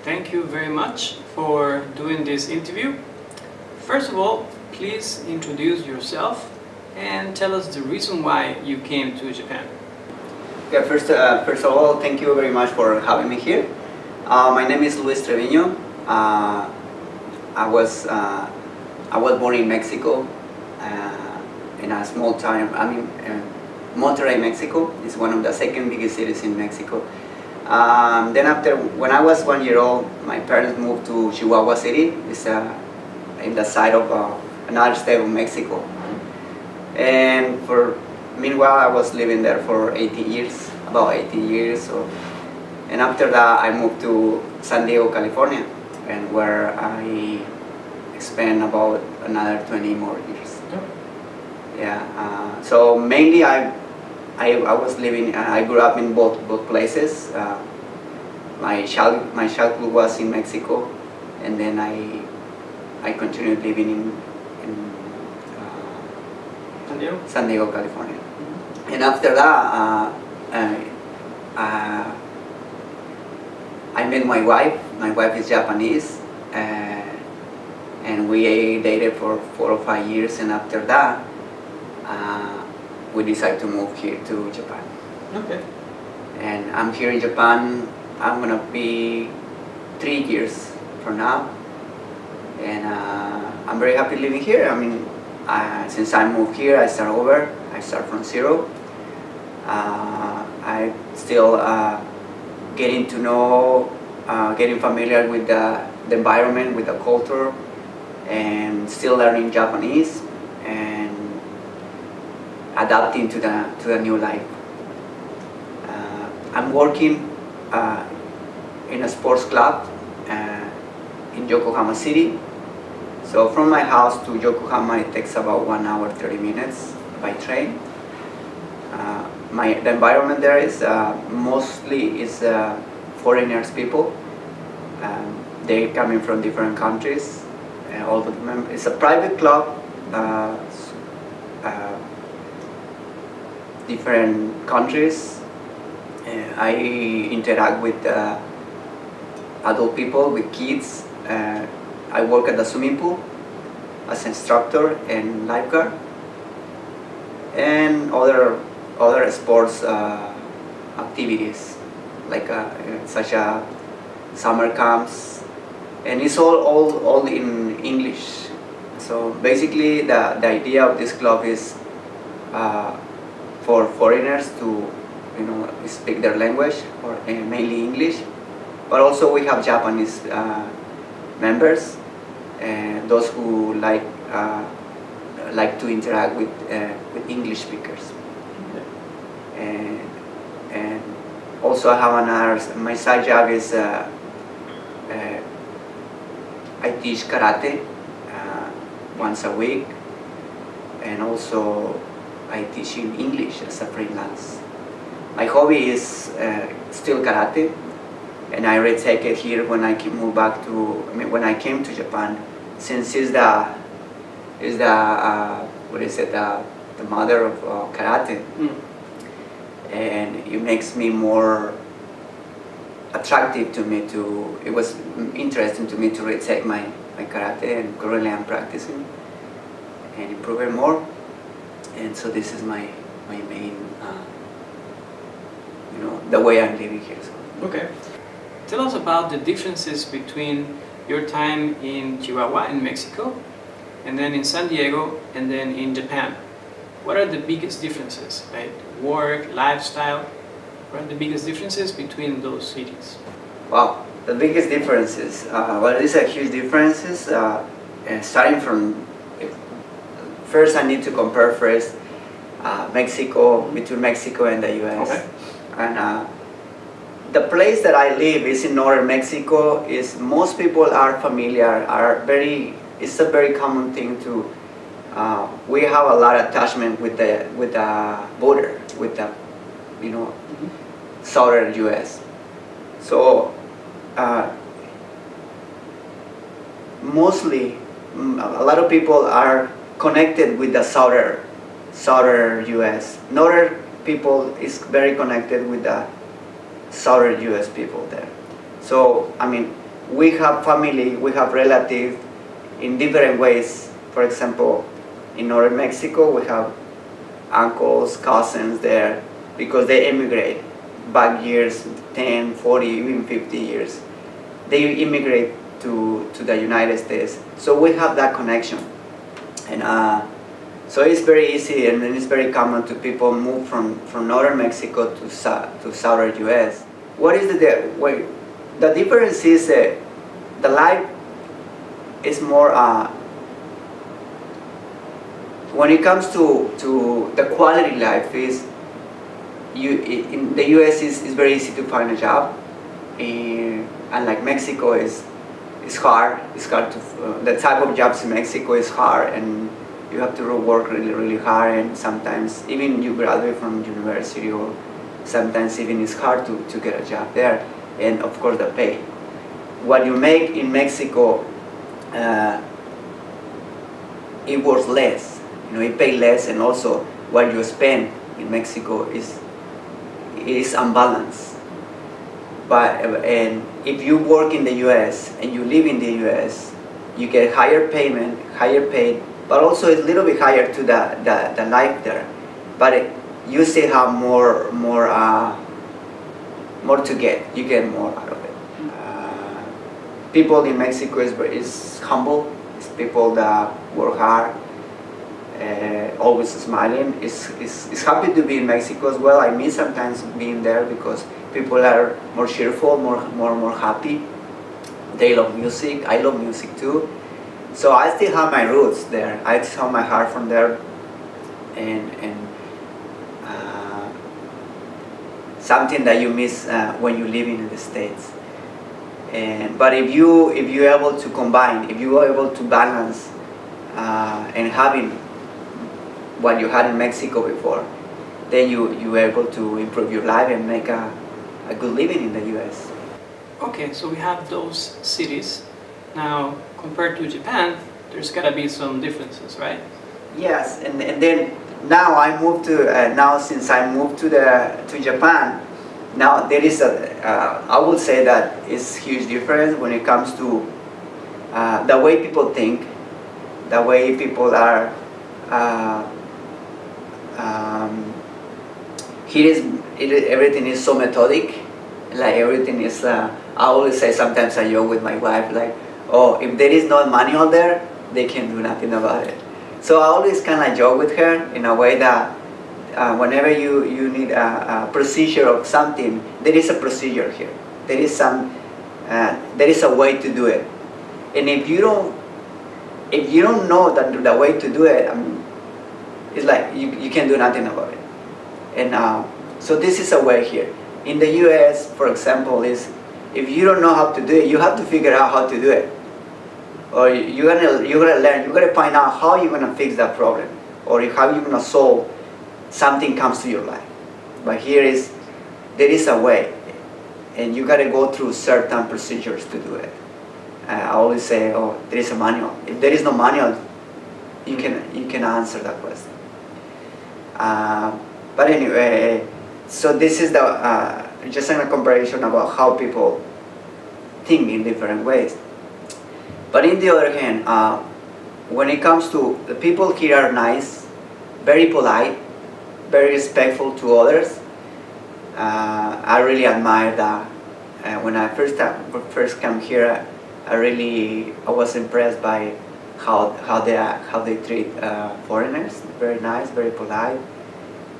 thank you very much for doing this interview. First of all, please introduce yourself and tell us the reason why you came to Japan. Yeah, first of all, thank you very much for having me here. My name is Luis Treviño. I was born in Mexico, in a small town. Monterrey, Mexico. It's one of the second biggest cities in Mexico. Then when I was 1 year old, my parents moved to Chihuahua City. It's in the side of another state of Mexico. And meanwhile, I was living there for 80 years, about 80 years. And after that, I moved to San Diego, California, and where I spent about another 20 more years. Yeah. So mainly, I was living. I grew up in both places. My childhood was in Mexico, and then I continued living in San Diego, California. Mm-hmm. And after that, I met my wife. My wife is Japanese, and we dated for 4 or 5 years. And after that, we decided to move here to Japan. Okay. And I'm here in Japan. I'm gonna be 3 years from now, and I'm very happy living here. Since I moved here, I start over. I start from zero. I still getting to know, getting familiar with the environment, with the culture, and still learning Japanese and adapting to the new life. I'm working in a sports club in Yokohama City. So from my house to Yokohama, it takes about 1 hour 30 minutes by train. The environment there is mostly foreigners people. They're coming from different countries. All the members. It's a private club. Different countries. I interact with adult people, with kids. I work at the swimming pool as instructor and lifeguard, and other sports activities like such as summer camps, and it's all in English. So basically, the idea of this club is for foreigners to speak their language, or mainly English, but also we have Japanese members, and those who like to interact with English speakers. And also I have another. My side job is I teach karate once a week, and also I teach in English as a freelance. My hobby is still karate, and I retake it here when I when I came to Japan, since it's the mother of karate, and it makes me more attractive to me it was interesting to me to retake my karate, and currently I'm practicing and improving more, and so this is my main the way I'm living here. So. Okay. Tell us about the differences between your time in Chihuahua in Mexico, and then in San Diego, and then in Japan. What are the biggest differences, right? Work, lifestyle. What are the biggest differences between those cities? Wow, the biggest differences. These are huge differences. Starting from first, I need to compare between Mexico and the U.S. Okay. And the place that I live is in northern Mexico. Most people are familiar. It's a very common thing to. We have a lot of attachment with the border, with the southern U.S. So mostly, a lot of people are connected with the southern U.S. Northern people is very connected with the southern U.S. people there. So we have family, we have relatives in different ways. For example, in northern Mexico, we have uncles, cousins there because they immigrate back years, 10, 40, even 50 years. They immigrate to the United States. So we have that connection. And so it's very easy and it's very common to people move from northern Mexico to southern US. What is the difference is the life is more, when it comes to the quality life is, in the US is very easy to find a job, unlike Mexico is hard. It's hard to, the type of jobs in Mexico is hard and you have to work really, really hard, and sometimes even you graduate from university or sometimes even it's hard to get a job there, and of course the pay. What you make in Mexico, it works less, it pay less, and also what you spend in Mexico is unbalanced. And if you work in the US and you live in the US, you get higher payment, higher paid, but also it's a little bit higher to the life there. But you still have more to get. You get more out of it. People in Mexico is humble. It's people that work hard, always smiling. It's happy to be in Mexico as well. I miss sometimes being there because people are more cheerful, more happy. They love music. I love music too. So I still have my roots there. I still have my heart from there, and something that you miss when you live in the States. But if you're able to combine, if you are able to balance and having what you had in Mexico before, then you're able to improve your life and make a good living in the US. Okay, so we have those cities. Now, compared to Japan, there's gotta be some differences, right? Yes, and then now I moved to since I moved to Japan, now there is I would say that it's huge difference when it comes to the way people think, the way people are. Everything is so methodic, like everything is. I always say, sometimes I joke with my wife, like, oh, if there is no manual there, they can do nothing about it. So I always kind of joke with her in a way that whenever you need a procedure of something, there is a procedure here. There is a way to do it. And if you don't know the way to do it, it's like you can do nothing about it. And so this is a way here. In the US, for example, is if you don't know how to do it, you have to figure out how to do it. Or you're gonna learn, you're gonna find out how you're gonna fix that problem, or how you're gonna solve something comes to your life. But there is a way, and you gotta go through certain procedures to do it. I always say, oh, there is a manual. If there is no manual, you can answer that question. But anyway, so this is just a comparison about how people think in different ways. But in the other hand, when it comes to the people here are nice, very polite, very respectful to others. I really admire that. When I first came here, I was impressed by how they treat foreigners. Very nice, very polite.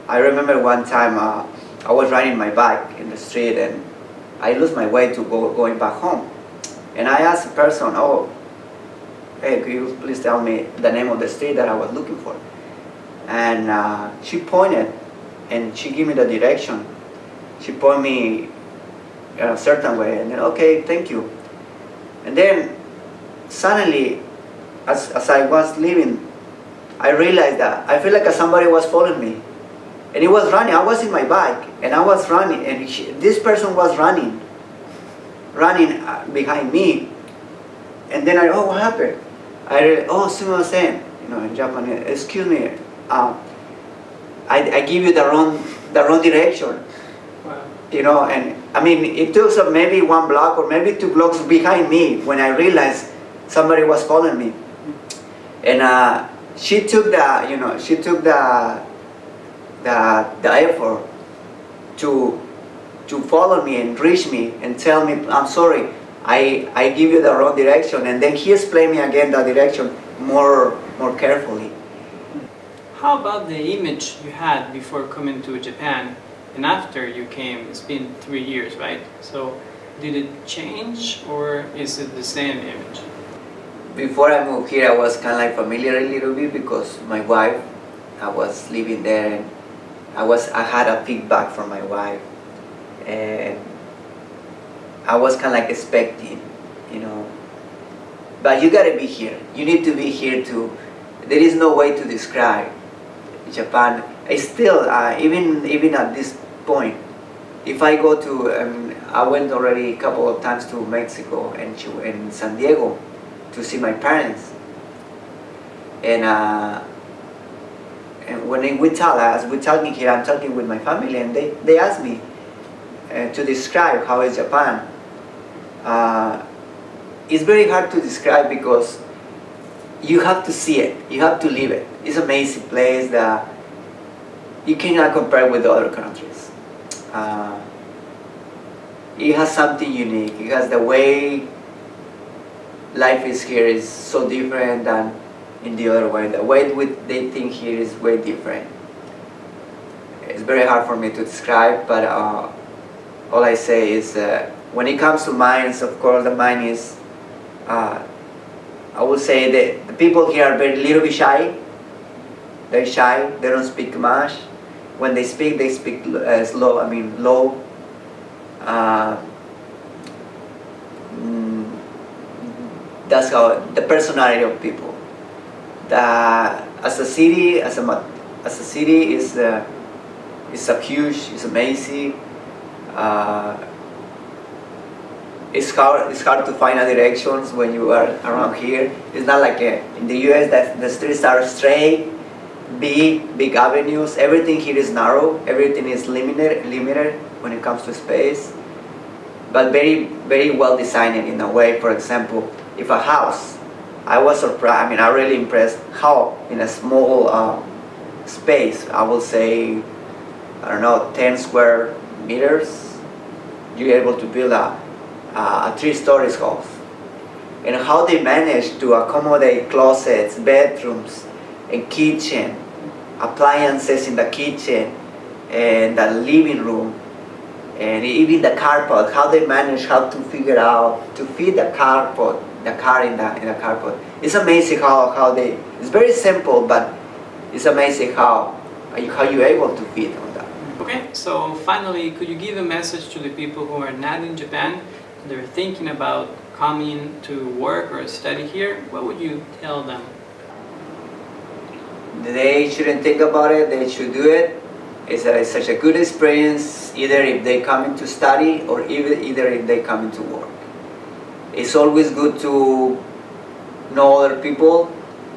I remember one time I was riding my bike in the street and I lost my way to going back home. And I asked a person, oh, hey, could you please tell me the name of the street that I was looking for? And she pointed and she gave me the direction. She pointed me a certain way and then, okay, thank you. And then suddenly, as I was leaving, I realized that I feel like somebody was following me. And he was running. I was in my bike and I was running, and this person was running behind me. And then what happened? Oh, sumimasen, in Japanese, excuse me, I give you the wrong direction. Wow. you know, and I mean, it took some, maybe 1 block or maybe 2 blocks behind me when I realized somebody was following me. And she took the, you know, she took the effort to follow me and reach me and tell me, I'm sorry, I give you the wrong direction. And then he explained me again the direction more carefully. How about the image you had before coming to Japan and after you came? It's been 3 years, right? So did it change or is it the same image? Before I moved here, I was kind of like familiar a little bit because my wife, I was living there, and I had a feedback from my wife, and I was kind of like expecting, you know. But you gotta be here. You need to be here too. There is no way to describe Japan. I still, even at this point, if I go to, I went already a couple of times to Mexico and San Diego to see my parents. And when we talk, as we're talking here, I'm talking with my family, and they ask me to describe how is Japan. It's very hard to describe because you have to see it, you have to live it. It's an amazing place that you cannot compare with other countries. It has something unique. It has the way life is here is so different than in the other way. The way they think here is way different. It's very hard for me to describe, but all I say is when it comes to minds, of course, the mind is, I would say that the people here are little bit shy. They're shy, they don't speak much. When they speak slow, low. That's how the personality of people. As a city is a huge, it's amazing. It's hard to find directions when you are around here. It's not like in the US that the streets are straight, big avenues. Everything here is narrow. Everything is limited when it comes to space, but very, very well designed in a way. For example, if a house, I was surprised. I'm really impressed how in a small space, I will say, I don't know, 10 square meters, you're able to build a 3-story house. And how they manage to accommodate closets, bedrooms, and kitchen, appliances in the kitchen, and the living room, and even the carport, how they manage how to figure out to fit the car in the carport. It's amazing how they, it's very simple, but it's amazing how you're able to fit on that. Okay, so finally, could you give a message to the people who are not in Japan? They're thinking about coming to work or study here. What would you tell them? They shouldn't think about it, they should do it. It's such a good experience, either if they come in to study or either if they come in to work. It's always good to know other people.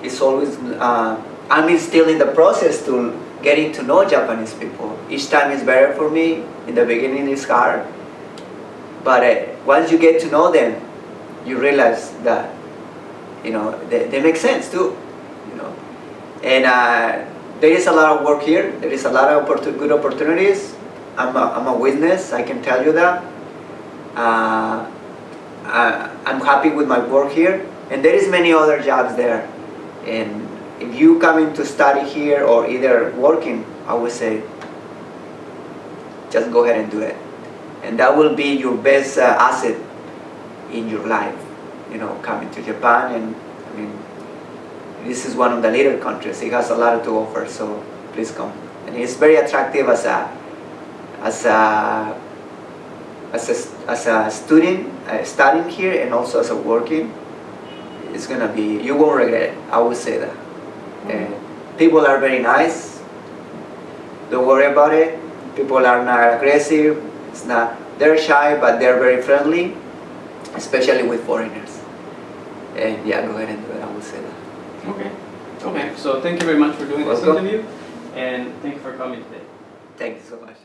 It's always, I'm still in the process to getting to know Japanese people. Each time is better for me. In the beginning it's hard. But once you get to know them, you realize that, you know, they make sense too, you know. And there is a lot of work here. There is a lot of good opportunities. I'm a witness, I can tell you that. I'm happy with my work here. And there is many other jobs there. And if you come in to study here or either working, I would say, just go ahead and do it. And that will be your best asset in your life, you know, coming to Japan. And I mean, this is one of the little countries. It has a lot to offer, so please come. And it's very attractive as a student studying here, and also as a working. It's gonna be, you won't regret it. I would say that. And people are very nice. Don't worry about it. People are not aggressive. It's not. They're shy, but they're very friendly, especially with foreigners. And yeah, go ahead and do it. I would say that. Okay. Okay. So thank you very much for doing this Welcome. interview, and thank you for coming today. Thank you so much.